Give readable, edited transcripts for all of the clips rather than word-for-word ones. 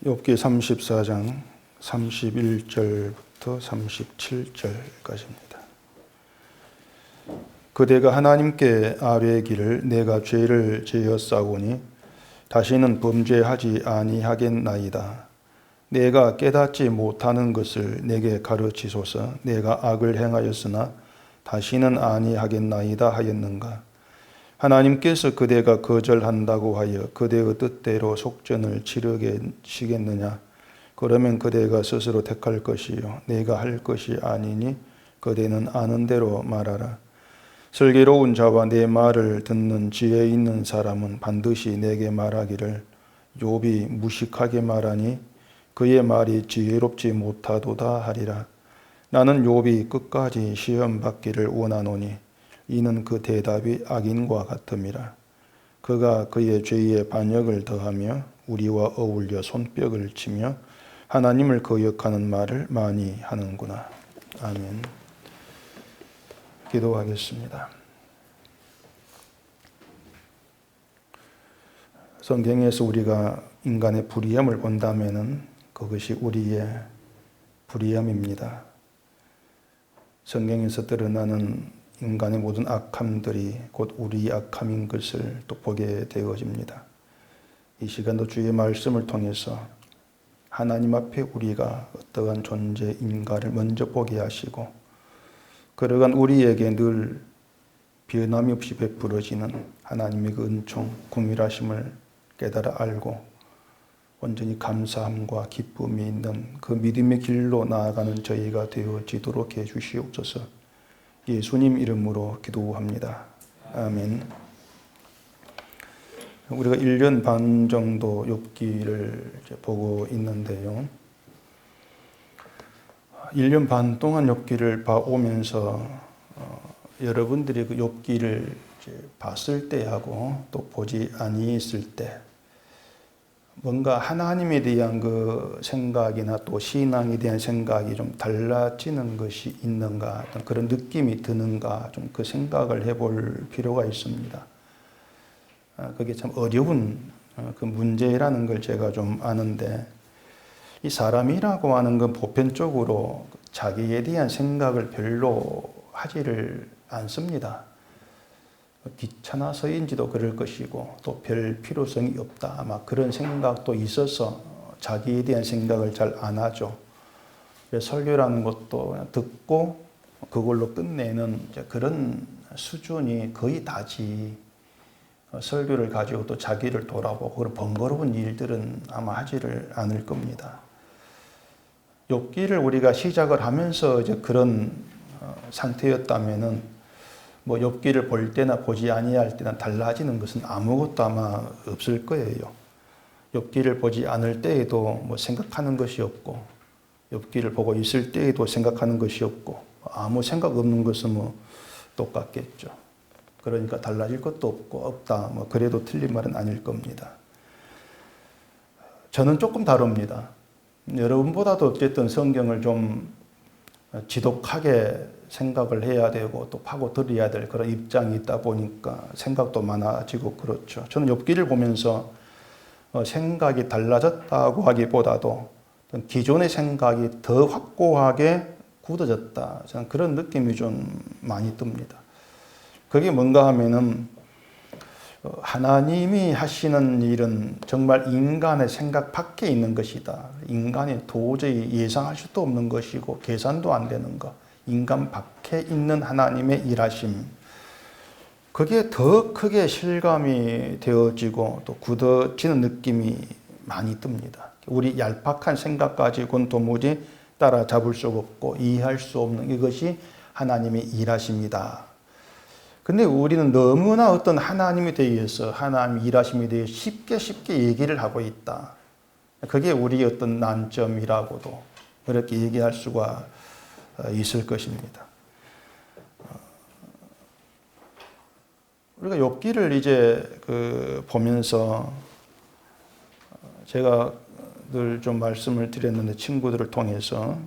욥기 34장 31절부터 37절까지입니다. 그대가 하나님께 아뢰기를 내가 죄를 지었사오니 다시는 범죄하지 아니하겠나이다. 내가 깨닫지 못하는 것을 내게 가르치소서. 내가 악을 행하였으나 다시는 아니하겠나이다 하였는가. 하나님께서 그대가 거절한다고 하여 그대의 뜻대로 속전을 치르시겠느냐. 그러면 그대가 스스로 택할 것이요 내가 할 것이 아니니 그대는 아는 대로 말하라. 슬기로운 자와 내 말을 듣는 지혜 있는 사람은 반드시 내게 말하기를 욥이 무식하게 말하니 그의 말이 지혜롭지 못하도다 하리라. 나는 욥이 끝까지 시험 받기를 원하노니 이는 그 대답이 악인과 같음이라. 그가 그의 죄의 반역을 더하며 우리와 어울려 손뼉을 치며 하나님을 거역하는 말을 많이 하는구나. 아멘. 기도하겠습니다. 성경에서 우리가 인간의 불의함을 본다면은 그것이 우리의 불의함입니다. 성경에서 드러나는 인간의 모든 악함들이 곧 우리의 악함인 것을 또 보게 되어집니다. 이 시간도 주의 말씀을 통해서 하나님 앞에 우리가 어떠한 존재인가를 먼저 보게 하시고 그러한 우리에게 늘 변함이 없이 베풀어지는 하나님의 그 은총, 긍휼하심을 깨달아 알고 온전히 감사함과 기쁨이 있는 그 믿음의 길로 나아가는 저희가 되어지도록 해주시옵소서. 예수님 이름으로 기도합니다. 아멘. 우리가 1년 반 정도 욥기를 보고 있는데요. 1년 반 동안 욥기를 봐오면서 여러분들이 그 욥기를 봤을 때하고 또 보지 아니했을 때 뭔가 하나님에 대한 그 생각이나 또 신앙에 대한 생각이 좀 달라지는 것이 있는가, 어떤 그런 느낌이 드는가, 좀 그 생각을 해볼 필요가 있습니다. 그게 참 어려운 그 문제라는 걸 제가 좀 아는데, 이 사람이라고 하는 건 보편적으로 자기에 대한 생각을 별로 하지를 않습니다. 귀찮아서인지도 그럴 것이고 또 별 필요성이 없다 아마 그런 생각도 있어서 자기에 대한 생각을 잘 안 하죠. 설교라는 것도 듣고 그걸로 끝내는 그런 수준이 거의 다지, 설교를 가지고 또 자기를 돌아보고 그런 번거로운 일들은 아마 하지를 않을 겁니다. 욥기를 우리가 시작을 하면서 이제 그런 상태였다면은 뭐 욥기를 볼 때나 보지 아니할 때나 달라지는 것은 아무것도 아마 없을 거예요. 욥기를 보지 않을 때에도 뭐 생각하는 것이 없고 욥기를 보고 있을 때에도 생각하는 것이 없고 아무 생각 없는 것은 뭐 똑같겠죠. 그러니까 달라질 것도 없고 없다 뭐 그래도 틀린 말은 아닐 겁니다. 저는 조금 다릅니다. 여러분보다도 어쨌든 성경을 좀 지독하게 생각을 해야 되고 또 파고들어야 될 그런 입장이 있다 보니까 생각도 많아지고 그렇죠. 저는 욥기를 보면서 생각이 달라졌다고 하기보다도 기존의 생각이 더 확고하게 굳어졌다. 저는 그런 느낌이 좀 많이 듭니다. 그게 뭔가 하면은 하나님이 하시는 일은 정말 인간의 생각 밖에 있는 것이다. 인간이 도저히 예상할 수도 없는 것이고 계산도 안 되는 것. 인간 밖에 있는 하나님의 일하심. 그게 더 크게 실감이 되어지고 또 굳어지는 느낌이 많이 듭니다. 우리 얄팍한 생각 가지고는 도무지 따라잡을 수 없고 이해할 수 없는 이것이 하나님의 일하심이다. 근데 우리는 너무나 어떤 하나님에 대해서 하나님 일하심에 대해 쉽게 얘기를 하고 있다. 그게 우리의 어떤 난점이라고도 그렇게 얘기할 수가 있을 것입니다. 우리가 욥기를 이제 보면서 제가 늘 좀 말씀을 드렸는데 친구들을 통해서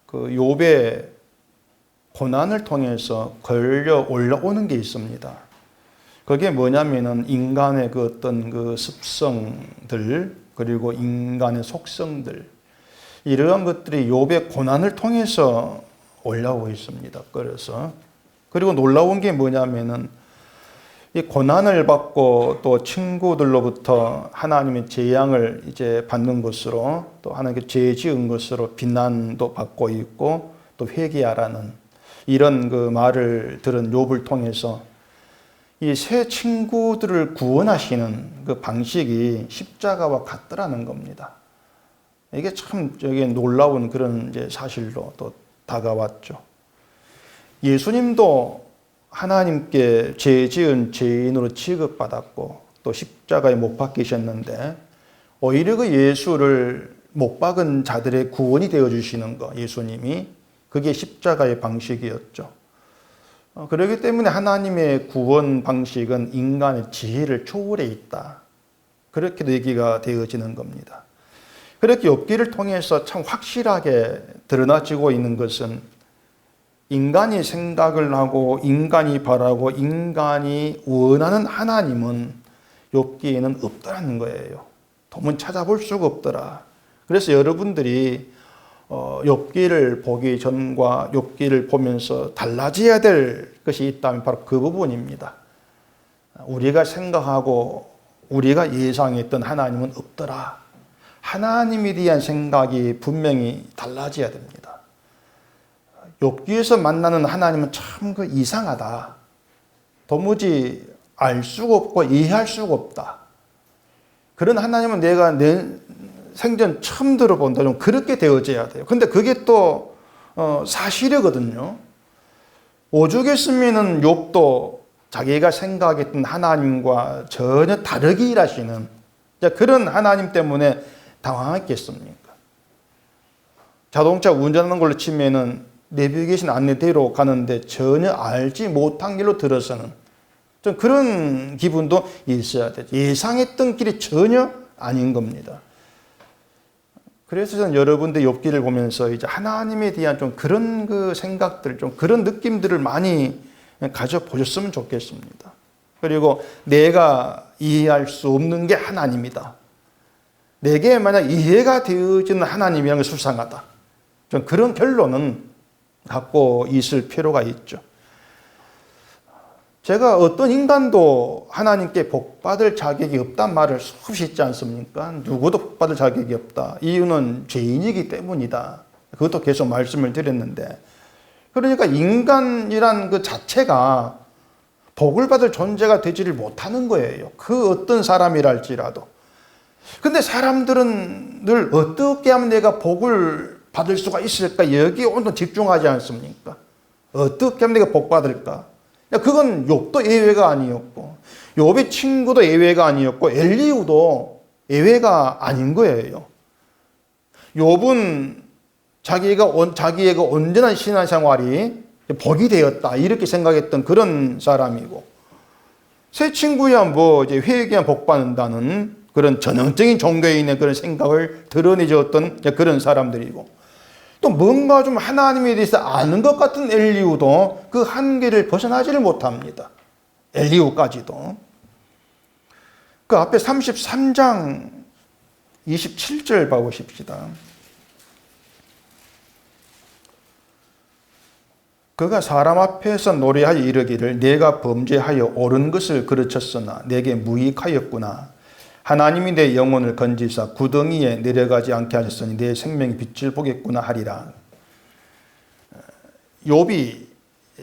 그 욥의 고난을 통해서 걸려 올라오는 게 있습니다. 그게 뭐냐면은 인간의 그 어떤 그 습성들, 그리고 인간의 속성들, 이러한 것들이 욥의 고난을 통해서 올라오고 있습니다. 그리고 놀라운 게 뭐냐면은 이 고난을 받고 또 친구들로부터 하나님의 재앙을 이제 받는 것으로, 또 하나님께 죄 지은 것으로 비난도 받고 있고, 또 회개하라는 이런 그 말을 들은 욥을 통해서 이 새 친구들을 구원하시는 그 방식이 십자가와 같더라는 겁니다. 이게 참 저게 놀라운 그런 이제 사실로 또 다가왔죠. 예수님도 하나님께 죄 지은 죄인으로 취급받았고 또 십자가에 못 박히셨는데, 오히려 그 예수를 못 박은 자들의 구원이 되어 주시는 거, 예수님이, 그게 십자가의 방식이었죠. 그렇기 때문에 하나님의 구원 방식은 인간의 지혜를 초월해 있다, 그렇게 얘기가 되어지는 겁니다. 그렇게 욥기를 통해서 참 확실하게 드러나지고 있는 것은 인간이 생각을 하고 인간이 바라고 인간이 원하는 하나님은 욥기에는 없더라는 거예요. 도무지 찾아볼 수가 없더라. 그래서 여러분들이 욥기를 보기 전과 욥기를 보면서 달라져야 될 것이 있다면 바로 그 부분입니다. 우리가 생각하고 우리가 예상했던 하나님은 없더라. 하나님에 대한 생각이 분명히 달라져야 됩니다. 욥기에서 만나는 하나님은 참 그 이상하다. 도무지 알 수가 없고 이해할 수가 없다. 그런 하나님은 내가 내 생전 처음 들어본다. 좀 그렇게 되어져야 돼요. 근데 그게 또 사실이거든요. 오죽했으면은 욥도 자기가 생각했던 하나님과 전혀 다르게 일하시는 그런 하나님 때문에 당황했겠습니까? 자동차 운전하는 걸로 치면은 내비에 계신 안내대로 가는데 전혀 알지 못한 길로 들어서는 좀 그런 기분도 있어야 되죠. 예상했던 길이 전혀 아닌 겁니다. 그래서 저는 여러분들 욥기를 보면서 이제 하나님에 대한 좀 그런 그 생각들, 좀 그런 느낌들을 많이 가져보셨으면 좋겠습니다. 그리고 내가 이해할 수 없는 게 하나님이다. 내게 만약 이해가 되어지는 하나님이라는 게 수상하다. 좀 그런 결론은 갖고 있을 필요가 있죠. 제가 어떤 인간도 하나님께 복받을 자격이 없단 말을 수없이 있지 않습니까? 누구도 복받을 자격이 없다. 이유는 죄인이기 때문이다. 그것도 계속 말씀을 드렸는데, 그러니까 인간이란 그 자체가 복을 받을 존재가 되지를 못하는 거예요. 그 어떤 사람이랄지라도. 근데 사람들은 늘 어떻게 하면 내가 복을 받을 수가 있을까? 여기에 온통 집중하지 않습니까? 어떻게 하면 내가 복 받을까? 그건 욥도 예외가 아니었고, 욥의 친구도 예외가 아니었고, 엘리후도 예외가 아닌 거예요. 욥은 자기의 그 온전한 신앙생활이 복이 되었다, 이렇게 생각했던 그런 사람이고, 새 친구야 뭐 이제 회개하면 복 받는다는 그런 전형적인 종교에 있는 그런 생각을 드러내줬던 그런 사람들이고, 또 뭔가 좀 하나님에 대해서 아는 것 같은 엘리후도 그 한계를 벗어나지를 못합니다. 엘리후까지도. 그 앞에 33장 27절 봐보십시다. 그가 사람 앞에서 노래하여 이르기를 내가 범죄하여 옳은 것을 그르쳤으나 내게 무익하였구나. 하나님이 내 영혼을 건지사 구덩이에 내려가지 않게 하셨으니 내 생명의 빛을 보겠구나 하리라. 욥이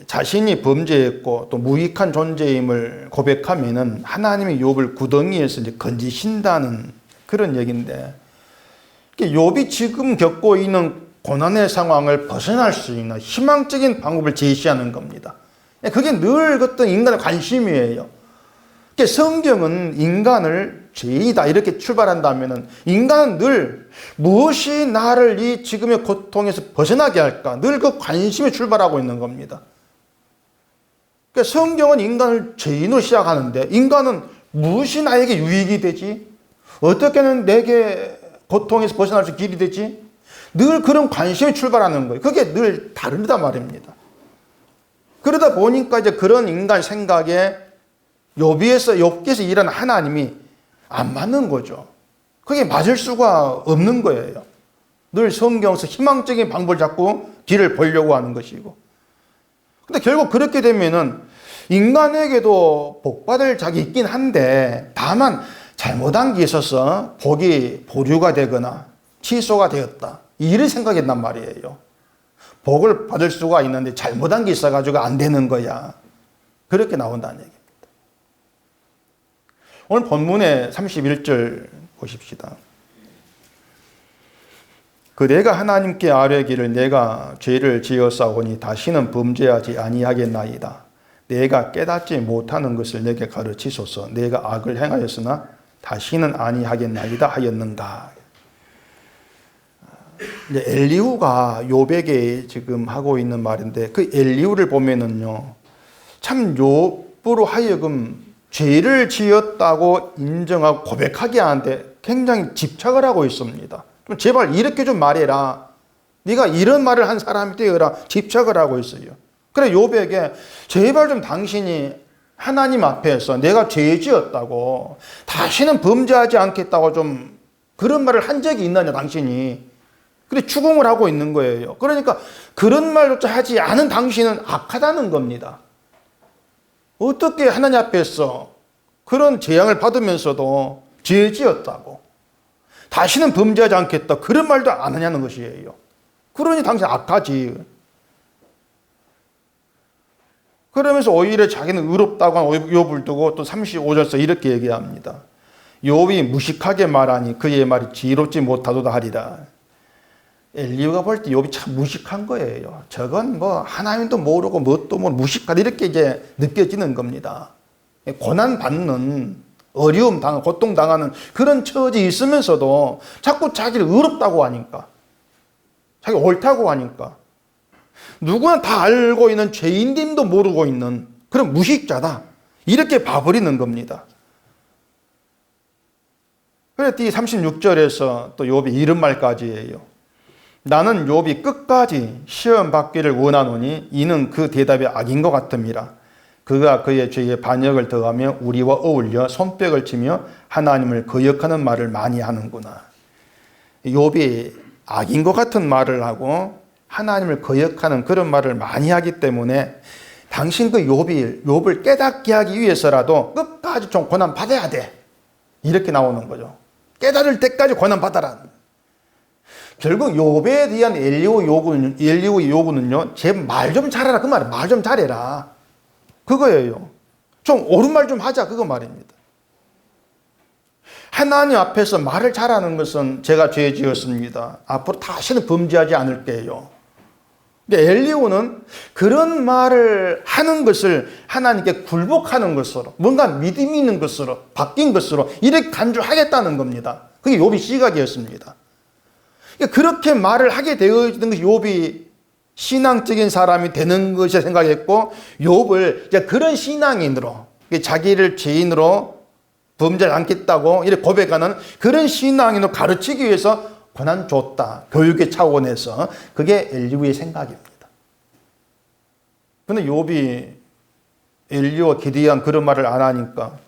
자신이 범죄했고 또 무익한 존재임을 고백하면은 하나님이 욥을 구덩이에서 이제 건지신다는 그런 얘기인데, 욥이 지금 겪고 있는 고난의 상황을 벗어날 수 있는 희망적인 방법을 제시하는 겁니다. 그게 늘 어떤 인간의 관심이에요. 성경은 인간을 죄인이다 이렇게 출발한다면 인간은 늘 무엇이 나를 이 지금의 고통에서 벗어나게 할까, 늘 그 관심에 출발하고 있는 겁니다. 성경은 인간을 죄인으로 시작하는데 인간은 무엇이 나에게 유익이 되지? 어떻게 하면 내게 고통에서 벗어날 수 길이 되지? 늘 그런 관심에 출발하는 거예요. 그게 늘 다르다 말입니다. 그러다 보니까 이제 그런 인간 생각에 욥께서 일한 하나님이 안 맞는 거죠. 그게 맞을 수가 없는 거예요. 늘 성경에서 희망적인 방법을 자꾸 뒤를 보려고 하는 것이고. 근데 결국 그렇게 되면은 인간에게도 복받을 적이 있긴 한데, 다만 잘못한 게 있어서 복이 보류가 되거나 취소가 되었다, 이를 생각했단 말이에요. 복을 받을 수가 있는데 잘못한 게 있어가지고 안 되는 거야. 그렇게 나온다는 얘기입니다. 오늘 본문의 31절 보십시다. 그 내가 하나님께 아뢰기를 내가 죄를 지었사오니 다시는 범죄하지 아니하겠나이다. 내가 깨닫지 못하는 것을 내게 가르치소서. 내가 악을 행하였으나 다시는 아니하겠나이다 하였는가. 이제 엘리후가 욥에게 지금 하고 있는 말인데, 그 엘리후를 보면은요, 참 욥으로 하여금 죄를 지었다고 인정하고 고백하게 하는데 굉장히 집착을 하고 있습니다. 좀 제발 이렇게 좀 말해라. 네가 이런 말을 한 사람이 되어라. 집착을 하고 있어요. 그래 욥에게 제발 좀 당신이 하나님 앞에서 내가 죄 지었다고, 다시는 범죄하지 않겠다고 좀 그런 말을 한 적이 있느냐 당신이. 그래 추궁을 하고 있는 거예요. 그러니까 그런 말조차 하지 않은 당신은 악하다는 겁니다. 어떻게 하나님 앞에서 그런 재앙을 받으면서도 죄 지었다고, 다시는 범죄하지 않겠다, 그런 말도 안 하냐는 것이에요. 그러니 당신 악하지. 그러면서 오히려 자기는 의롭다고 한 욥을 두고 또 35절에서 이렇게 얘기합니다. 욥이 무식하게 말하니 그의 말이 지혜롭지 못하도다 하리라. 엘리후가 볼 때 욥이 참 무식한 거예요. 저건 뭐 하나님도 모르고 뭣도 모르고 무식하다, 이렇게 이제 느껴지는 겁니다. 고난 받는, 어려움 당하는, 고통 당하는 그런 처지에 있으면서도 자꾸 자기를 의롭다고 하니까, 자기 옳다고 하니까, 누구나 다 알고 있는 죄인됨도 모르고 있는 그런 무식자다, 이렇게 봐버리는 겁니다. 그래서 이 36절에서 또 욥이 이런 말까지 해요. 나는 욥이 끝까지 시험 받기를 원하노니 이는 그 대답이 악인 것 같음이라. 그가 그의 죄에 반역을 더하며 우리와 어울려 손뼉을 치며 하나님을 거역하는 말을 많이 하는구나. 욥이 악인 것 같은 말을 하고 하나님을 거역하는 그런 말을 많이 하기 때문에 당신 그 욥을 깨닫게 하기 위해서라도 끝까지 좀 고난 받아야 돼, 이렇게 나오는 거죠. 깨달을 때까지 고난 받아라. 결국 욥에 대한 엘리후의 요구는요, 제 말 좀 잘해라, 그 말이에요. 말 좀 잘해라, 그거예요. 좀 옳은 말 좀 하자, 그거 말입니다. 하나님 앞에서 말을 잘하는 것은 제가 죄 지었습니다, 앞으로 다시는 범죄하지 않을게요. 근데 엘리후는 그런 말을 하는 것을 하나님께 굴복하는 것으로, 뭔가 믿음이 있는 것으로, 바뀐 것으로 이렇게 간주하겠다는 겁니다. 그게 욥의 시각이었습니다. 그렇게 말을 하게 되어지는 것이 욥이 신앙적인 사람이 되는 것이라 생각했고, 욥을 이제 그런 신앙인으로, 자기를 죄인으로 범죄하지 않겠다고 이렇게 고백하는 그런 신앙인으로 가르치기 위해서 고난 줬다, 교육의 차원에서. 그게 엘리후의 생각입니다. 그런데 욥이 엘리후와 기대한 그런 말을 안 하니까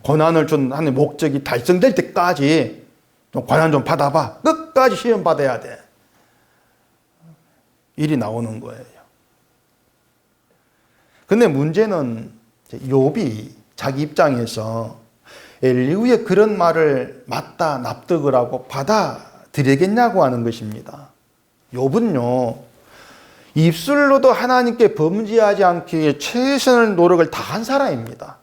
고난을 준 하나님의 목적이 달성될 때까지 고난 좀 받아봐, 끝까지 시험 받아야 돼, 일이 나오는 거예요. 근데 문제는 욥이 자기 입장에서 엘리후의 그런 말을 맞다, 납득을 하고 받아들이겠냐고 하는 것입니다. 욥은요, 입술로도 하나님께 범죄하지 않기 위해 최선의 노력을 다한 사람입니다.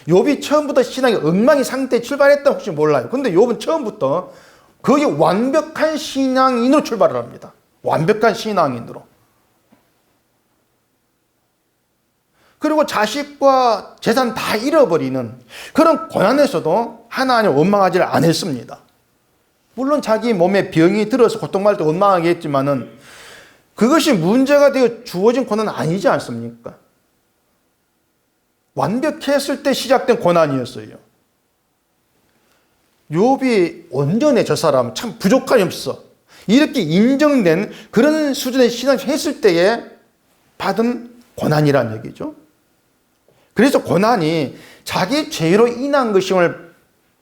욥이 처음부터 신앙이 엉망인 상태에 출발했다 혹시 몰라요. 근데 욥은 처음부터 거의 완벽한 신앙인으로 출발을 합니다. 완벽한 신앙인으로. 그리고 자식과 재산 다 잃어버리는 그런 고난에서도 하나님을 원망하지 않았습니다. 물론 자기 몸에 병이 들어서 고통받을 때 원망하게 했지만은 그것이 문제가 되어 주어진 고난은 아니지 않습니까? 완벽했을 때 시작된 고난이었어요. 욥이 온전해, 저 사람 참 부족함이 없어, 이렇게 인정된 그런 수준의 신앙을 했을 때에 받은 고난이란 얘기죠. 그래서 고난이 자기 죄로 인한 것임을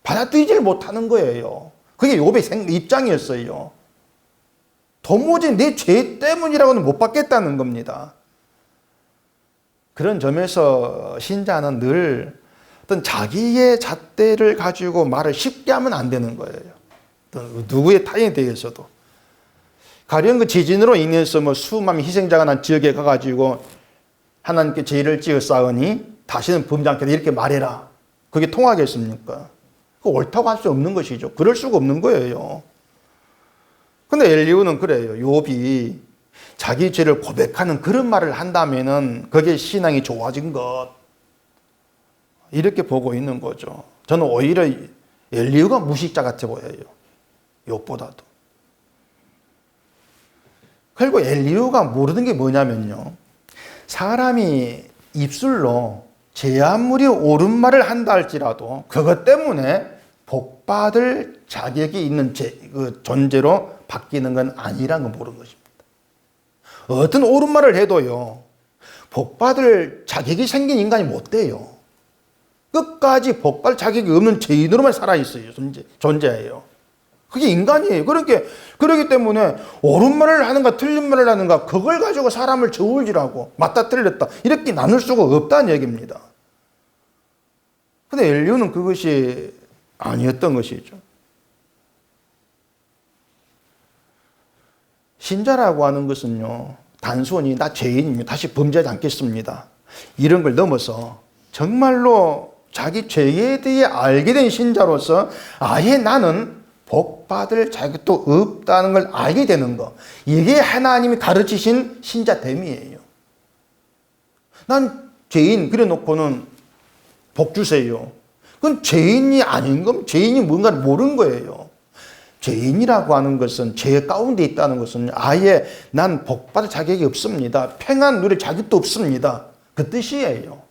받아들이질 못하는 거예요. 그게 욥의 입장이었어요. 도무지 내 죄 때문이라고는 못 받겠다는 겁니다. 그런 점에서 신자는 늘 어떤 자기의 잣대를 가지고 말을 쉽게 하면 안 되는 거예요. 누구의 타인에 대해서도. 가령 그 지진으로 인해서 수많은 희생자가 난 지역에 가가지고 하나님께 죄를 지어 쌓으니 다시는 범죄 않겠다 이렇게 말해라. 그게 통하겠습니까? 그거 옳다고 할 수 없는 것이죠. 그럴 수가 없는 거예요. 근데 엘리후는 그래요. 욥이 자기 죄를 고백하는 그런 말을 한다면은 그게 신앙이 좋아진 것. 이렇게 보고 있는 거죠. 저는 오히려 엘리후가 무식자 같아 보여요. 욥보다도. 그리고 엘리후가 모르는 게 뭐냐면요. 사람이 입술로 제 아무리 옳은 말을 한다 할지라도 그것 때문에 복받을 자격이 있는 존재로 바뀌는 건 아니라는 걸 모르는 것입니다. 어떤 옳은 말을 해도요. 복받을 자격이 생긴 인간이 못 돼요. 끝까지 복받을 자격이 없는 죄인으로만 살아있어요. 존재예요. 그게 인간이에요. 그렇기 때문에 옳은 말을 하는가 틀린 말을 하는가 그걸 가지고 사람을 저울질하고 맞다 틀렸다 이렇게 나눌 수가 없다는 얘기입니다. 근데 엘리후는 그것이 아니었던 것이죠. 신자라고 하는 것은요. 단순히 나 죄인입니다. 다시 범죄하지 않겠습니다. 이런 걸 넘어서 정말로 자기 죄에 대해 알게 된 신자로서 아예 나는 복받을 자격도 없다는 걸 알게 되는 것. 이게 하나님이 가르치신 신자됨이에요. 난 죄인 그래 놓고는 복 주세요. 그건 죄인이 아닌 건 죄인이 뭔가를 모르는 거예요. 죄인이라고 하는 것은 죄 가운데 있다는 것은 아예 난 복받을 자격이 없습니다. 평안 누릴 자격도 없습니다. 그 뜻이에요.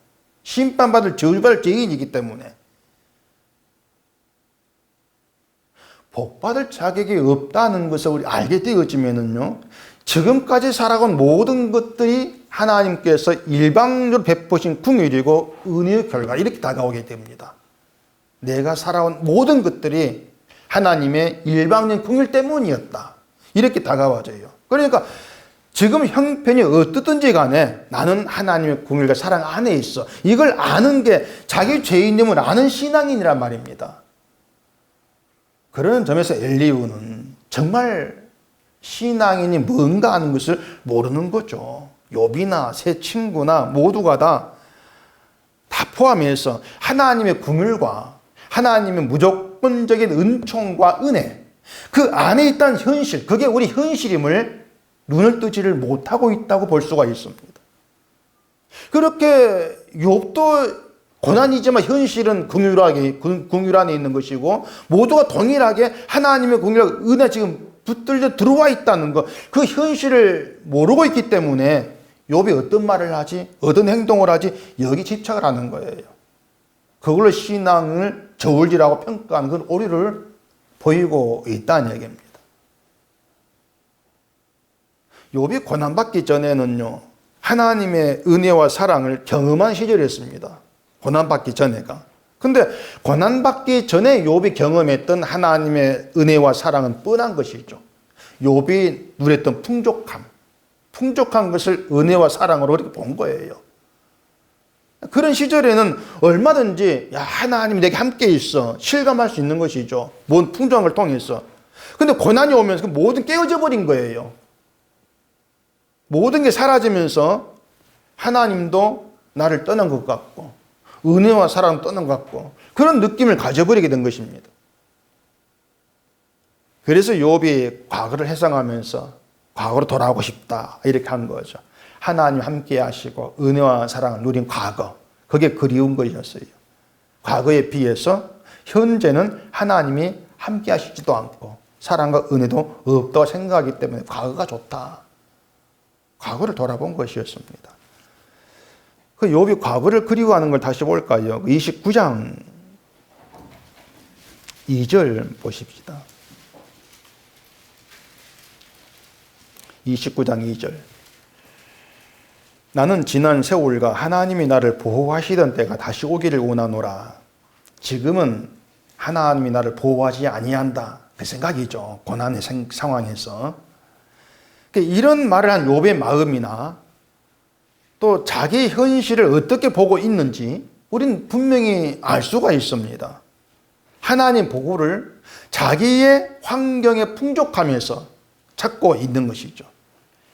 심판받을 저주받을 죄인이기 때문에. 복받을 자격이 없다는 것을 우리 알게 되어지면은요, 지금까지 살아온 모든 것들이 하나님께서 일방적으로 베푸신 긍휼이고 은혜의 결과 이렇게 다가오게 됩니다. 내가 살아온 모든 것들이 하나님의 일방적인 긍휼 때문이었다. 이렇게 다가와져요. 그러니까 지금 형편이 어떻든지 간에 나는 하나님의 긍휼과 사랑 안에 있어. 이걸 아는 게 자기 죄인됨을 아는 신앙인이란 말입니다. 그런 점에서 엘리후는 정말 신앙인이 뭔가 하는 것을 모르는 거죠. 욥이나 세 친구나 모두가 다 포함해서 하나님의 긍휼과 하나님의 무조건적인 은총과 은혜, 그 안에 있다는 현실, 그게 우리 현실임을 눈을 뜨지를 못하고 있다고 볼 수가 있습니다. 그렇게 욥도 고난이지만 현실은 긍휼 안에 있는 것이고 모두가 동일하게 하나님의 긍휼과 은혜 지금 붙들려 들어와 있다는 것, 그 현실을 모르고 있기 때문에 욥이 어떤 말을 하지, 어떤 행동을 하지 여기 집착을 하는 거예요. 그걸로 신앙을 저울질하고 평가하는 그런 오류를 보이고 있다는 얘기입니다. 욥이 고난받기 전에는요, 하나님의 은혜와 사랑을 경험한 시절이었습니다. 고난받기 전에가. 근데 고난받기 전에 욥이 경험했던 하나님의 은혜와 사랑은 뻔한 것이죠. 욥이 누렸던 풍족한 것을 은혜와 사랑으로 이렇게 본 거예요. 그런 시절에는 얼마든지 하나님이 내게 함께 있어 실감할 수 있는 것이죠. 뭔 풍족한 걸 통해서. 근데 고난이 오면서 모든 깨어져 버린 거예요. 모든 게 사라지면서 하나님도 나를 떠난 것 같고 은혜와 사랑을 떠난 것 같고 그런 느낌을 가져버리게 된 것입니다. 그래서 욥이 과거를 회상하면서 과거로 돌아가고 싶다 이렇게 한 거죠. 하나님 함께 하시고 은혜와 사랑을 누린 과거, 그게 그리운 것이었어요. 과거에 비해서 현재는 하나님이 함께 하시지도 않고 사랑과 은혜도 없다고 생각하기 때문에 과거가 좋다. 과거를 돌아본 것이었습니다. 그 욥이 과거를 그리워하는 걸 다시 볼까요? 29장 2절 보십시다. 29장 2절. 나는 지난 세월과 하나님이 나를 보호하시던 때가 다시 오기를 원하노라. 지금은 하나님이 나를 보호하지 아니한다. 그 생각이죠. 고난의 상황에서. 이런 말을 한 욥의 마음이나 또 자기 현실을 어떻게 보고 있는지 우리는 분명히 알 수가 있습니다. 하나님 보호를 자기의 환경에 풍족함에서 찾고 있는 것이죠.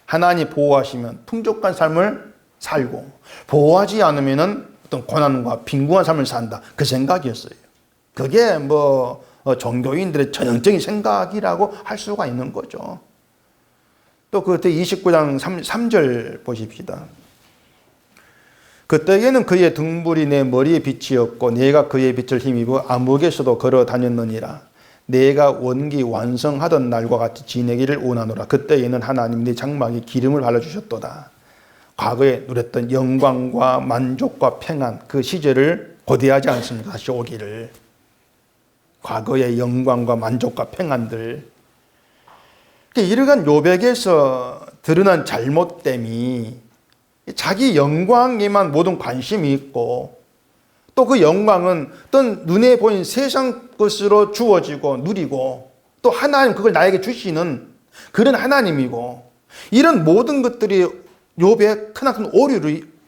하나님 보호하시면 풍족한 삶을 살고 보호하지 않으면 어떤 고난과 빈궁한 삶을 산다. 그 생각이었어요. 그게 종교인들의 전형적인 생각이라고 할 수가 있는 거죠. 또 그때 29장 3절 보십시다. 그때에는 그의 등불이 내 머리에 빛이었고 내가 그의 빛을 힘입어 암흑에서도 걸어 다녔느니라. 내가 원기 완성하던 날과 같이 지내기를 원하노라. 그때에는 하나님 내 장막에 기름을 발라주셨도다. 과거에 누렸던 영광과 만족과 평안, 그 시절을 고대하지 않습니까? 다시 오기를. 과거의 영광과 만족과 평안들. 이러한 욥에게서 드러난 잘못됨이 자기 영광에만 모든 관심이 있고 또 그 영광은 어떤 눈에 보이는 세상 것으로 주어지고 누리고 또 하나님 그걸 나에게 주시는 그런 하나님이고 이런 모든 것들이 욥의 크나큰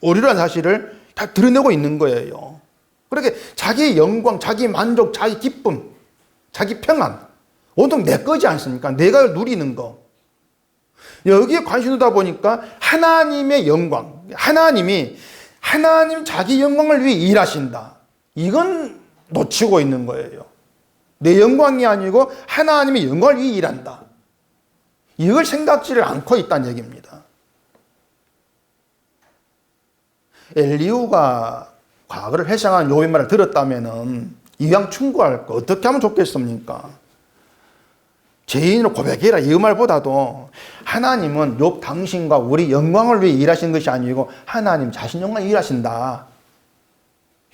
오류라는 사실을 다 드러내고 있는 거예요. 그렇게 자기의 영광, 자기 만족, 자기 기쁨, 자기 평안 온통 내 거지 않습니까? 내가 누리는 거. 여기에 관심이 두다 보니까 하나님의 영광, 하나님 자기 영광을 위해 일하신다. 이건 놓치고 있는 거예요. 내 영광이 아니고 하나님의 영광을 위해 일한다. 이걸 생각지를 않고 있다는 얘기입니다. 엘리후가 과거를 회상한 욥의 말을 들었다면 이왕 충고할 거 어떻게 하면 좋겠습니까? 죄인으로 고백해라 이 말보다도 하나님은 욥 당신과 우리 영광을 위해 일하시는 것이 아니고 하나님 자신 영광을 일하신다.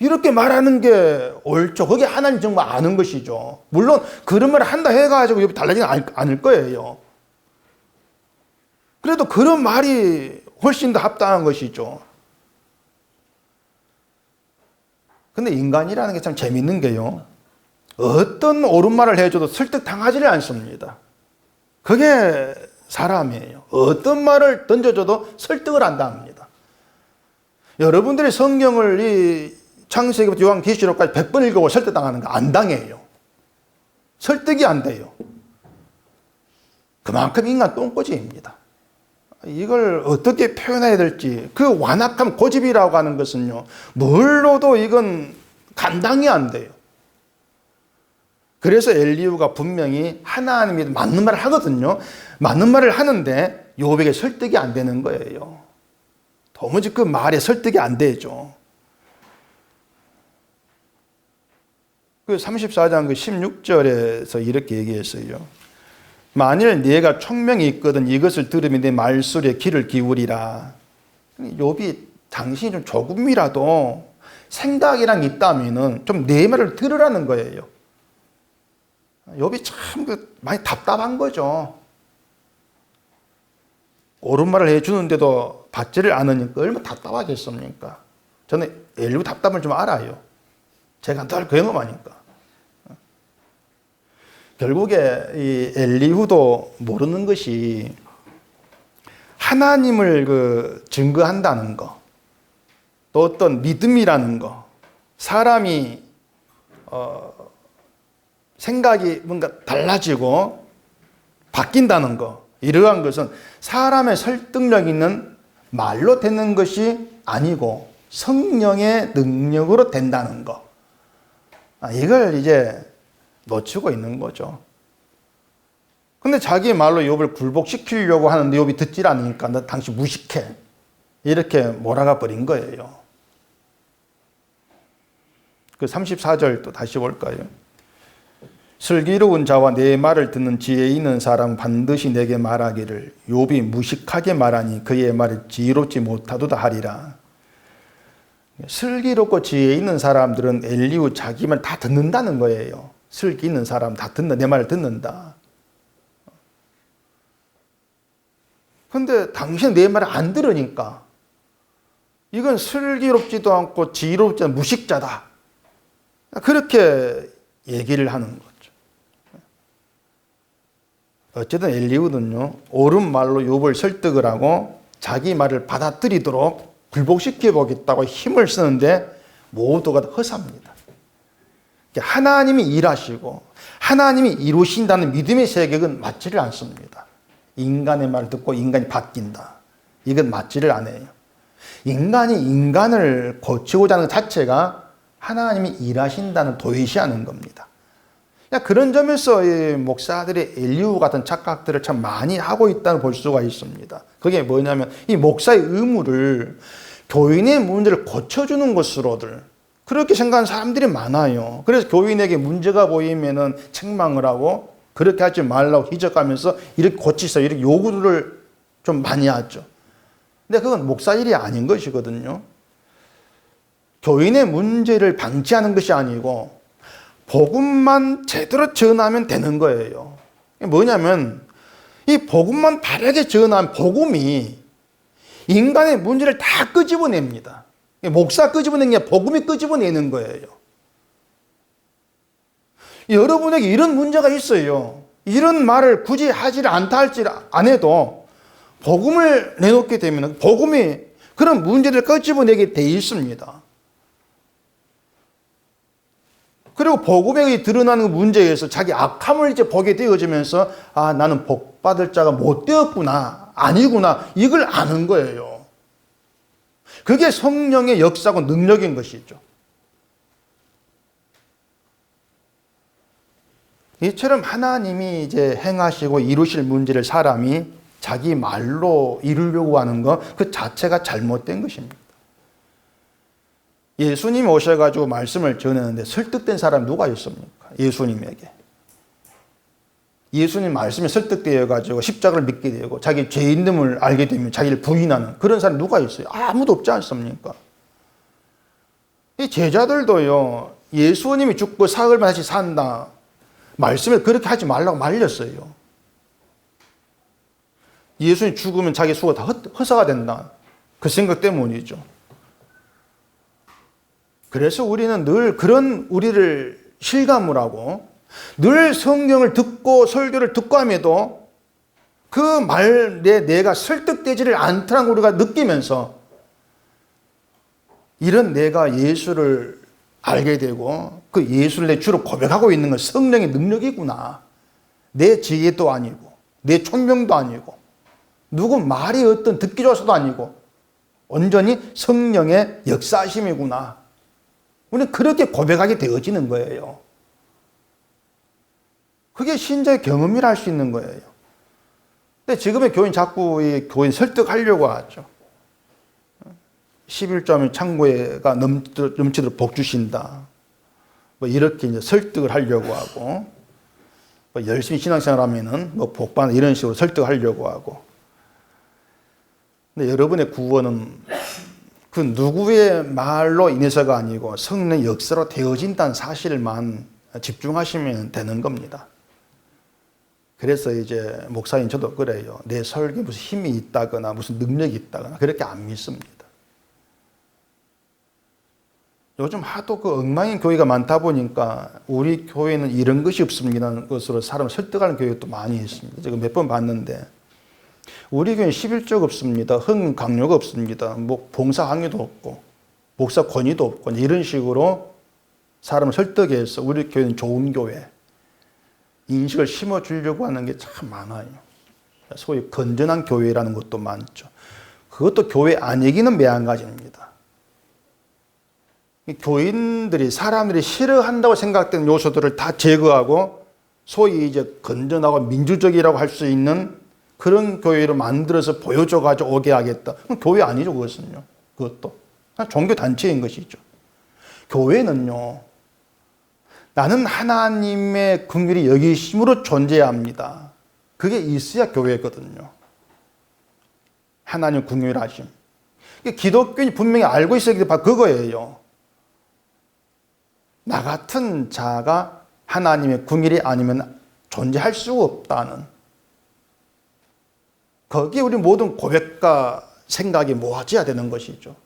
이렇게 말하는 게 옳죠. 그게 하나님 정말 아는 것이죠. 물론 그런 말을 한다 해가지고 욥이 달라지지 않을 거예요. 그래도 그런 말이 훨씬 더 합당한 것이죠. 근데 인간이라는 게 참 재밌는 게요. 어떤 옳은 말을 해줘도 설득당하지를 않습니다. 그게 사람이에요. 어떤 말을 던져줘도 설득을 안 당합니다. 여러분들이 성경을 이 창세기부터 요한계시록까지 100번 읽어보고 설득당하는 거 안 당해요. 설득이 안 돼요. 그만큼 인간 똥꼬지입니다. 이걸 어떻게 표현해야 될지 그 완악한 고집이라고 하는 것은요. 뭘로도 이건 감당이 안 돼요. 그래서 엘리후가 분명히 하나님이 맞는 말을 하거든요. 맞는 말을 하는데 욥에게 설득이 안 되는 거예요. 도무지 그 말에 설득이 안 되죠. 그 34장 그 16절에서 이렇게 얘기했어요. 만일 네가 총명이 있거든 이것을 들으면 내 말소리에 귀를 기울이라. 욥이 당신이 좀 조금이라도 생각이랑 있다면은 좀 내 말을 들으라는 거예요. 욥이 참 많이 답답한 거죠. 옳은 말을 해주는데도 받지를 않으니까 얼마나 답답하겠습니까? 저는 엘리후 답답을 좀 알아요. 제가 늘 경험하니까. 결국에 이 엘리후도 모르는 것이 하나님을 증거한다는 거, 또 어떤 믿음이라는 거, 사람이 생각이 뭔가 달라지고 바뀐다는 거, 이러한 것은 사람의 설득력 있는 말로 되는 것이 아니고 성령의 능력으로 된다는 거. 이걸 이제 놓치고 있는 거죠. 근데 자기 말로 욥을 굴복시키려고 하는데 욥이 듣질 않으니까 너 당신 무식해. 이렇게 몰아가 버린 거예요. 그 34절 또 다시 볼까요? 슬기로운 자와 내 말을 듣는 지혜 있는 사람은 반드시 내게 말하기를 욥이 무식하게 말하니 그의 말이 지혜롭지 못하도다 하리라. 슬기롭고 지혜 있는 사람들은 엘리후 자기 말 다 듣는다는 거예요. 슬기 있는 사람 다 듣는다. 내 말을 듣는다. 근데 당신은 내 말을 안 들으니까 이건 슬기롭지도 않고 지혜롭지 않은 무식자다. 그렇게 얘기를 하는 거죠. 어쨌든 엘리후는요, 옳은 말로 욥을 설득을 하고 자기 말을 받아들이도록 굴복시켜 보겠다고 힘을 쓰는데 모두가 허사입니다. 하나님이 일하시고 하나님이 이루신다는 믿음의 세계는 맞지를 않습니다. 인간의 말을 듣고 인간이 바뀐다. 이건 맞지를 않아요. 인간이 인간을 고치고자 하는 것 자체가 하나님이 일하신다는 도외시하는 겁니다. 그런 점에서 이 목사들이 엘리후 같은 착각들을 참 많이 하고 있다는 볼 수가 있습니다. 그게 뭐냐면 이 목사의 의무를 교인의 문제를 고쳐주는 것으로들 그렇게 생각하는 사람들이 많아요. 그래서 교인에게 문제가 보이면은 책망을 하고 그렇게 하지 말라고 희적하면서 이렇게 고치세요 이렇게 요구를 좀 많이 하죠. 근데 그건 목사 일이 아닌 것이거든요. 교인의 문제를 방치하는 것이 아니고 복음만 제대로 전하면 되는 거예요. 뭐냐면 이 복음만 바르게 전하면 복음이 인간의 문제를 다 끄집어냅니다. 목사 끄집어내는 게 복음이 끄집어내는 거예요. 여러분에게 이런 문제가 있어요. 이런 말을 굳이 하지 않다 할지 안 해도 복음을 내놓게 되면 복음이 그런 문제를 끄집어내게 돼 있습니다. 그리고 복음에 드러나는 문제에서 자기 악함을 이제 보게 되어지면서 아, 나는 복 받을 자가 못 되었구나. 아니구나. 이걸 아는 거예요. 그게 성령의 역사고 능력인 것이죠. 이처럼 하나님이 이제 행하시고 이루실 문제를 사람이 자기 말로 이루려고 하는 것, 그 자체가 잘못된 것입니다. 예수님이 오셔가지고 말씀을 전했는데 설득된 사람이 누가 있습니까? 예수님에게. 예수님 말씀에 설득되어가지고 십자가를 믿게 되고 자기 죄인됨을 알게 되면 자기를 부인하는 그런 사람이 누가 있어요? 아무도 없지 않습니까? 이 제자들도요, 예수님이 죽고 사흘만 다시 산다. 말씀을 그렇게 하지 말라고 말렸어요. 예수님 죽으면 자기 수가 다 허사가 된다. 그 생각 때문이죠. 그래서 우리는 늘 그런 우리를 실감을 하고 늘 성경을 듣고 설교를 듣고 함에도 그 말에 내가 설득되지를 않다는 걸 우리가 느끼면서 이런 내가 예수를 알게 되고 그 예수를 내 주로 고백하고 있는 건 성령의 능력이구나. 내 지혜도 아니고 내 총명도 아니고 누구 말이 어떤 듣기 좋아서도 아니고 온전히 성령의 역사하심이구나. 우리는 그렇게 고백하게 되어지는 거예요. 그게 신자의 경험이라 할 수 있는 거예요. 근데 지금의 교인 자꾸 이 교인 설득하려고 하죠. 11조하면 창고에가 넘치도록 복 주신다. 뭐 이렇게 이제 설득을 하려고 하고, 뭐 열심히 신앙생활 하면은 뭐 복받는 이런 식으로 설득하려고 하고. 근데 여러분의 구원은 그 누구의 말로 인해서가 아니고 성령의 역사로 되어진다는 사실만 집중하시면 되는 겁니다. 그래서 이제 목사님 저도 그래요. 내 설교에 무슨 힘이 있다거나 무슨 능력이 있다거나 그렇게 안 믿습니다. 요즘 하도 그 엉망인 교회가 많다 보니까 우리 교회는 이런 것이 없습니다는 것으로 사람을 설득하는 교회도 많이 있습니다. 제가 몇 번 봤는데 우리 교회는 11조가 없습니다. 흥 강요가 없습니다. 뭐 봉사 강요도 없고 목사 권위도 없고 이런 식으로 사람을 설득해서 우리 교회는 좋은 교회 인식을 심어주려고 하는 게 참 많아요. 소위 건전한 교회라는 것도 많죠. 그것도 교회 아니기는 매한가지입니다. 교인들이 사람들이 싫어한다고 생각되는 요소들을 다 제거하고 소위 이제 건전하고 민주적이라고 할 수 있는 그런 교회로 만들어서 보여줘가지고 오게 하겠다. 그럼 교회 아니죠, 그것은요. 그것도. 종교단체인 것이죠. 교회는요, 나는 하나님의 긍휼이 여기심으로 존재해야 합니다. 그게 있어야 교회거든요. 하나님 긍휼하심. 기독교인이 분명히 알고 있어야 될 바로 그거예요. 나 같은 자가 하나님의 긍휼이 아니면 존재할 수가 없다는. 거기에 우리 모든 고백과 생각이 모아져야 되는 것이죠.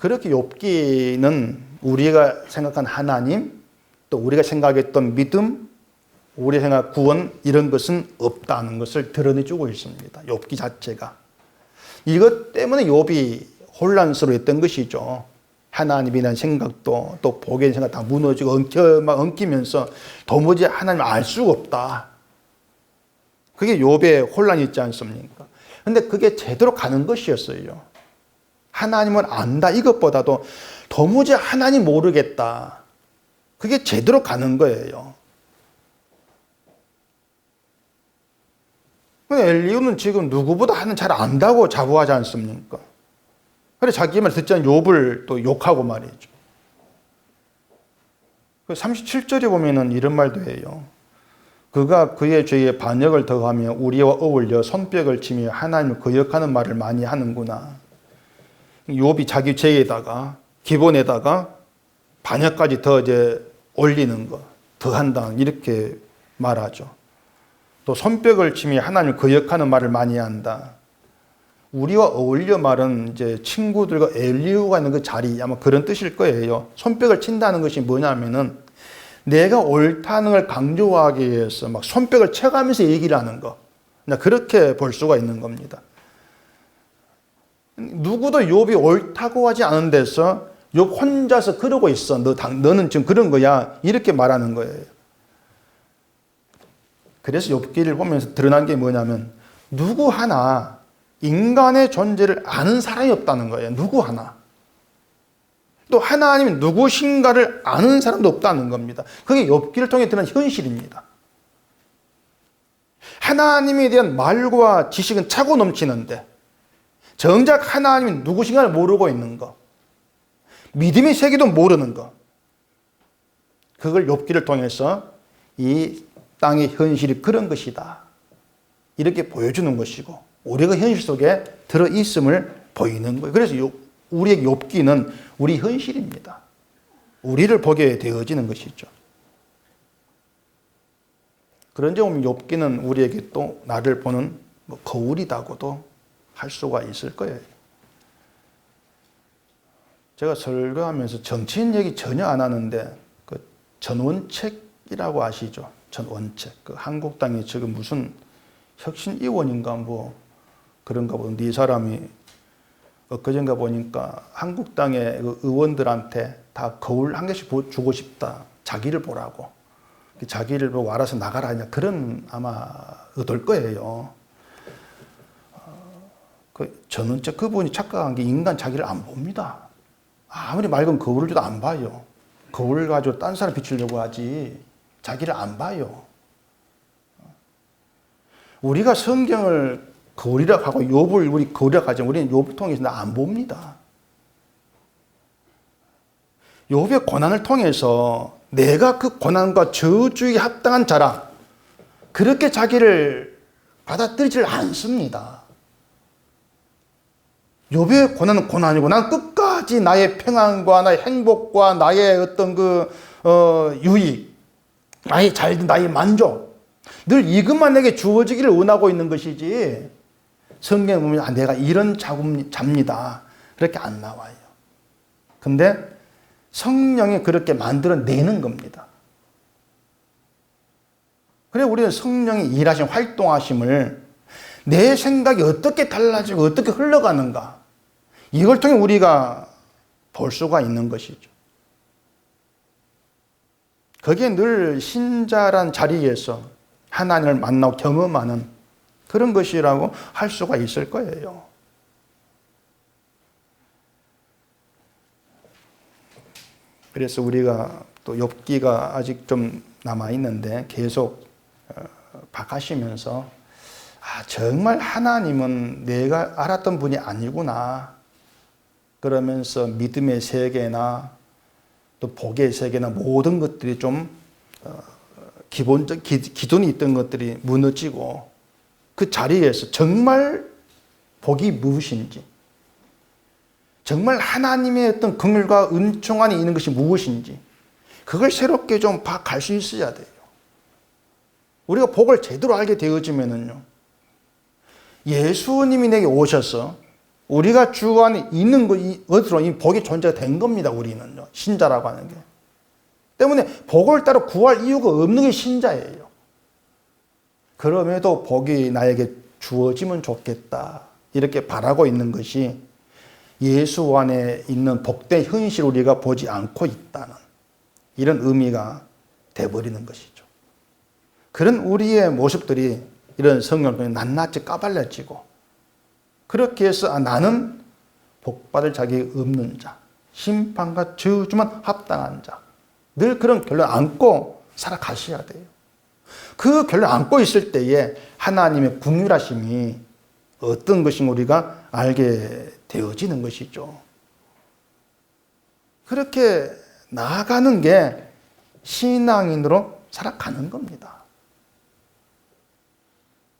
그렇게 욥기는 우리가 생각한 하나님, 또 우리가 생각했던 믿음, 우리가 생각한 구원 이런 것은 없다는 것을 드러내주고 있습니다. 욥기 자체가. 이것 때문에 욥이 혼란스러웠던 것이죠. 하나님에 대한 생각도 또 복에 대한 생각 다 무너지고 엉키면서 도무지 하나님을 알 수가 없다. 그게 욥의 혼란이 있지 않습니까? 근데 그게 제대로 가는 것이었어요. 하나님을 안다 이것보다도 도무지 하나님 모르겠다. 그게 제대로 가는 거예요. 엘리후는 지금 누구보다 하나님 잘 안다고 자부하지 않습니까? 그래 자기 말 듣지 않은 욥을 또 욕하고 말이죠. 37절에 보면은 이런 말도 해요. 그가 그의 죄에 반역을 더하며 우리와 어울려 손뼉을 치며 하나님을 거역하는 말을 많이 하는구나. 욥이 자기 죄에다가 기본에다가 반역까지 더 이제 올리는 거, 더한다 이렇게 말하죠. 또 손뼉을 치며 하나님을 거역하는 말을 많이 한다. 우리와 어울려 말은 이제 친구들과 엘리후가 있는 그 자리 아마 그런 뜻일 거예요. 손뼉을 친다는 것이 뭐냐면은 내가 옳다는 걸 강조하기 위해서 막 손뼉을 쳐가면서 얘기를 하는 거. 그렇게 볼 수가 있는 겁니다. 누구도 욥이 옳다고 하지 않은 데서 욥 혼자서 그러고 있어. 너는 지금 그런 거야. 이렇게 말하는 거예요. 그래서 욥기를 보면서 드러난 게 뭐냐면 누구 하나 인간의 존재를 아는 사람이 없다는 거예요. 누구 하나. 또 하나님이 누구신가를 아는 사람도 없다는 겁니다. 그게 욥기를 통해 드러난 현실입니다. 하나님에 대한 말과 지식은 차고 넘치는데 정작 하나님이 누구신가를 모르고 있는 것. 믿음의 세계도 모르는 것. 그걸 욥기를 통해서 이 땅의 현실이 그런 것이다. 이렇게 보여주는 것이고 우리가 현실 속에 들어있음을 보이는 거예요. 그래서 우리의 욥기는 우리 현실입니다. 우리를 보게 되어지는 것이죠. 그런 점은 욥기는 우리에게 또 나를 보는 거울이라고도 할 수가 있을 거예요. 제가 설교하면서 정치인 얘기 전혀 안 하는데 그 전원책이라고 아시죠? 전원책. 그 한국당이 지금 무슨 혁신위원인가 뭐 그런가 보는데 이 사람이 엊그젠가 보니까 한국당의 그 의원들한테 다 거울 한 개씩 주고 싶다. 자기를 보라고. 자기를 보고 알아서 나가라 하냐 그런 아마 의도일 거예요. 그 전원책 그분이 착각한 게 인간 자기를 안 봅니다. 아무리 맑은 거울을 줘도 안 봐요. 거울 가지고 딴 사람 비추려고 하지 자기를 안 봐요. 우리가 성경을 거울이라고 하고 욥을 우리 거울이라고 하지만 우리는 욥을 통해서 안 봅니다. 욥의 고난을 통해서 내가 그 고난과 저주에 합당한 자라 그렇게 자기를 받아들이질 않습니다. 욥의 고난은 고난이고 난 끝까지 나의 평안과 나의 행복과 나의 어떤 유익, 나의 잘됨, 나의 만족 늘 이것만 내게 주어지기를 원하고 있는 것이지 성경에 보면 내가 이런 잡니다. 그렇게 안 나와요. 근데 성령이 그렇게 만들어내는 겁니다. 그래 우리는 성령이 일하신 활동하심을 내 생각이 어떻게 달라지고 어떻게 흘러가는가 이걸 통해 우리가 볼 수가 있는 것이죠. 거기에 늘 신자란 자리에서 하나님을 만나고 경험하는 그런 것이라고 할 수가 있을 거예요. 그래서 우리가 또 욥기가 아직 좀 남아있는데 계속 박하시면서 정말 하나님은 내가 알았던 분이 아니구나. 그러면서 믿음의 세계나 또 복의 세계나 모든 것들이 좀 기본적 기존이 있던 것들이 무너지고 그 자리에서 정말 복이 무엇인지 정말 하나님의 어떤 긍휼과 은총 안에 있는 것이 무엇인지 그걸 새롭게 좀 갈 수 있어야 돼요. 우리가 복을 제대로 알게 되어지면은요. 예수님이 내게 오셔서 우리가 주 안에 있는 것으로 이 복이 존재가 된 겁니다. 우리는요. 신자라고 하는 게. 때문에 복을 따로 구할 이유가 없는 게 신자예요. 그럼에도 복이 나에게 주어지면 좋겠다. 이렇게 바라고 있는 것이 예수 안에 있는 복된 현실을 우리가 보지 않고 있다는 이런 의미가 돼버리는 것이죠. 그런 우리의 모습들이 이런 성경을 낱낱이 까발려지고 그렇게 해서 나는 복받을 자격이 없는 자, 심판과 저주만 합당한 자, 늘 그런 결론 안고 살아가셔야 돼요. 그 결론 안고 있을 때에 하나님의 긍휼하심이 어떤 것인가 우리가 알게 되어지는 것이죠. 그렇게 나아가는 게 신앙인으로 살아가는 겁니다.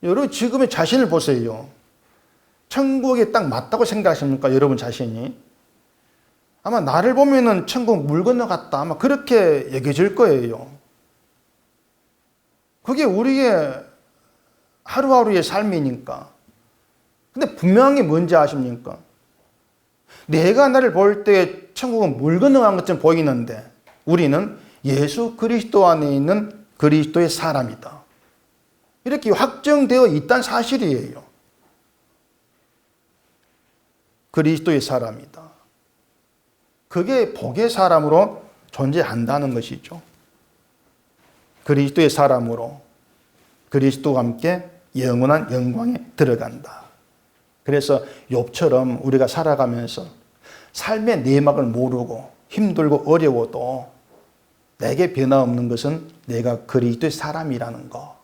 여러분 지금의 자신을 보세요. 천국에 딱 맞다고 생각하십니까? 여러분 자신이? 아마 나를 보면은 천국 물 건너갔다. 아마 그렇게 얘기해질 거예요. 그게 우리의 하루하루의 삶이니까. 근데 분명히 뭔지 아십니까? 내가 나를 볼 때 천국은 물 건너간 것처럼 보이는데 우리는 예수 그리스도 안에 있는 그리스도의 사람이다. 이렇게 확정되어 있다는 사실이에요. 그리스도의 사람이다. 그게 복의 사람으로 존재한다는 것이죠. 그리스도의 사람으로 그리스도와 함께 영원한 영광에 들어간다. 그래서 욥처럼 우리가 살아가면서 삶의 내막을 모르고 힘들고 어려워도 내게 변함없는 것은 내가 그리스도의 사람이라는 거.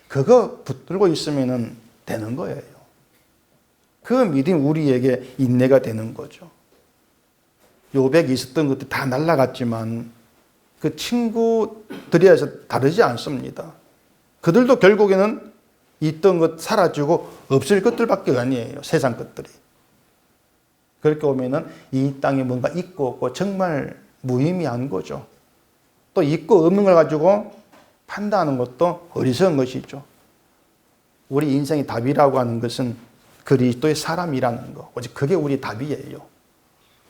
그거 붙들고 있으면 되는 거예요. 그 믿음이 우리에게 인내가 되는 거죠. 욥에게 있었던 것도 다 날아갔지만 그 친구들이라서 다르지 않습니다. 그들도 결국에는 있던 것 사라지고 없을 것들밖에 아니에요. 세상 것들이. 그렇게 보면은 이 땅에 뭔가 있고 없고 정말 무의미한 거죠. 또 있고 없는 걸 가지고 판단하는 것도 어리석은 것이죠. 우리 인생의 답이라고 하는 것은 그리스도의 사람이라는 거. 오직 그게 우리 답이에요.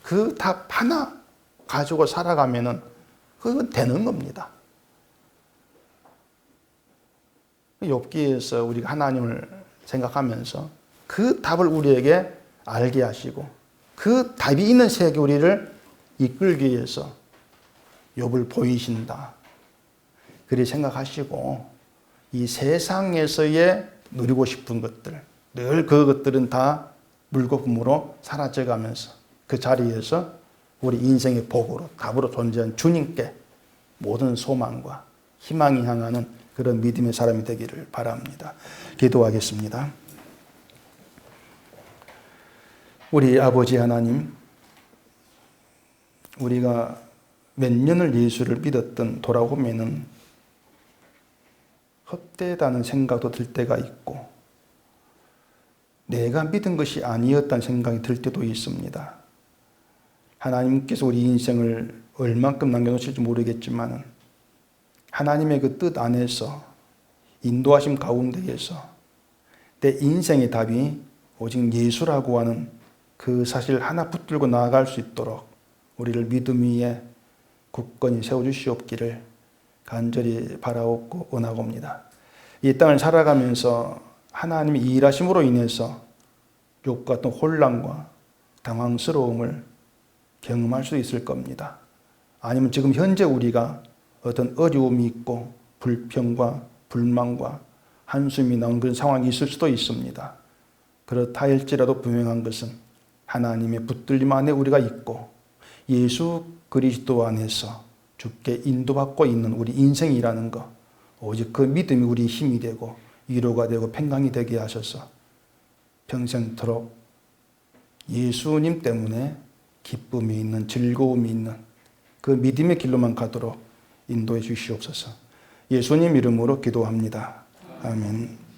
그 답 하나 가지고 살아가면은 그건 되는 겁니다. 욥기에서 우리가 하나님을 생각하면서 그 답을 우리에게 알게 하시고 그 답이 있는 세계 우리를 이끌기 위해서 욥을 보이신다. 그리 생각하시고 이 세상에서의 누리고 싶은 것들 늘 그것들은 다 물거품으로 사라져가면서 그 자리에서 우리 인생의 복으로 답으로 존재한 주님께 모든 소망과 희망이 향하는 그런 믿음의 사람이 되기를 바랍니다. 기도하겠습니다. 우리 아버지 하나님, 우리가 몇 년을 예수를 믿었던 돌아보면은 헛되다는 생각도 들 때가 있고 내가 믿은 것이 아니었다는 생각이 들 때도 있습니다. 하나님께서 우리 인생을 얼만큼 남겨놓으실지 모르겠지만 하나님의 그 뜻 안에서 인도하심 가운데에서 내 인생의 답이 오직 예수라고 하는 그 사실 하나 붙들고 나아갈 수 있도록 우리를 믿음 위에 굳건히 세워주시옵기를 간절히 바라옵고 원하옵니다. 이 땅을 살아가면서 하나님의 일하심으로 인해서 욥 같은 혼란과 당황스러움을 경험할 수 있을 겁니다. 아니면 지금 현재 우리가 어떤 어려움이 있고 불평과 불만과 한숨이 나온 그런 상황이 있을 수도 있습니다. 그렇다 할지라도 분명한 것은 하나님의 붙들림 안에 우리가 있고 예수 그리스도 안에서 주께 인도받고 있는 우리 인생이라는 것, 오직 그 믿음이 우리 힘이 되고 위로가 되고 평강이 되게 하셔서 평생토록 예수님 때문에 기쁨이 있는 즐거움이 있는 그 믿음의 길로만 가도록 인도해 주시옵소서. 예수님 이름으로 기도합니다. 아멘.